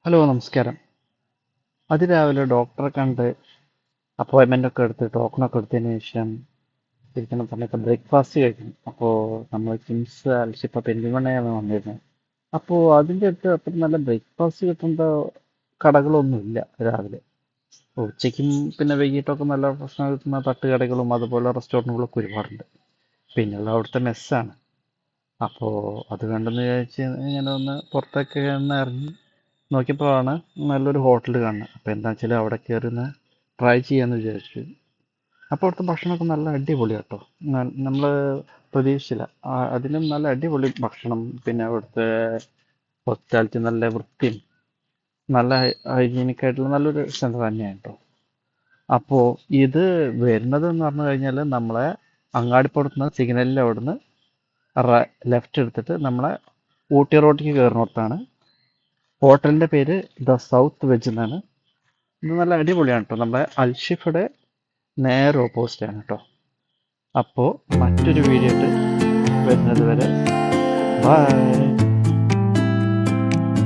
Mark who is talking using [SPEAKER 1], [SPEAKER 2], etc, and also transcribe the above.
[SPEAKER 1] Hello നമസ്കാരം. അതിരാവിലെ ഡോക്ടറെ കണ്ട് അപ്പോയിൻമെൻ്റ് ഒക്കെ എടുത്ത് ടോക്കണൊക്കെ എടുത്തതിന് ശേഷം ഇരിക്കുന്ന സമയത്ത് ബ്രേക്ക്ഫാസ്റ്റ് കഴിക്കണം. അപ്പോൾ നമ്മൾ കിംസ് അൽഷിഫ പെരിന്തൽമണ്ണയാണ് വന്നിരുന്നത്. അപ്പോൾ അതിൻ്റെ അടുത്ത് അത്ര നല്ല ബ്രേക്ക്ഫാസ്റ്റ് കിട്ടേണ്ട കടകളൊന്നുമില്ല രാവിലെ. ഉച്ചയ്ക്കും പിന്നെ വൈകിട്ടൊക്കെ നല്ല ഭക്ഷണം കിട്ടുന്ന തട്ടുകടകളും അതുപോലെ റെസ്റ്റോറൻറ്റുകളൊക്കെ ഒരുപാടുണ്ട്. പിന്നെയുള്ള അവിടുത്തെ മെസ്സാണ്. അപ്പോൾ അത് കണ്ടെന്ന് വിചാരിച്ച് ഇങ്ങനെ ഒന്ന് പുറത്തൊക്കെ ഒന്ന് ഇറങ്ങി നോക്കിയപ്പോഴാണ് നല്ലൊരു ഹോട്ടൽ കാണുന്നത്. അപ്പോൾ എന്താ വെച്ചാൽ അവിടെ കയറി ഒന്ന് ട്രൈ ചെയ്യാമെന്ന് വിചാരിച്ചു. അപ്പോൾ അവിടുത്തെ ഭക്ഷണമൊക്കെ നല്ല അടിപൊളിയാണ് കേട്ടോ. നമ്മൾ പ്രതീക്ഷിച്ചില്ല. അതിനും നല്ല അടിപൊളി ഭക്ഷണം. പിന്നെ അവിടുത്തെ ഹോസ്പിറ്റാലിറ്റി നല്ല വൃത്തിയും നല്ല ഹൈജീനിക് ആയിട്ടുള്ള നല്ലൊരു സെൻ്റർ തന്നെയാണ് കേട്ടോ. അപ്പോൾ ഇത് വരുന്നത് എന്ന് പറഞ്ഞു കഴിഞ്ഞാൽ നമ്മളെ അങ്ങാടിപ്പുറത്തുനിന്ന് സിഗ്നലിൻ്റെ അവിടുന്ന് ലെഫ്റ്റ് എടുത്തിട്ട് നമ്മളെ ഊട്ടി റോട്ടിലേക്ക് കയറുന്നിടത്താണ്. ഹോട്ടലിൻ്റെ പേര് ദ സൗത്ത് വെജ് എന്നാണ്. ഇത് നല്ല അടിപൊളിയാണ് കേട്ടോ. നമ്മുടെ അൽഷിഫയുടെ നേരെ ഓപ്പോസിറ്റ് ആണ് കേട്ടോ. അപ്പോൾ മറ്റൊരു വീഡിയോ ആയിട്ട് വരുന്നത് വരെ ബൈ.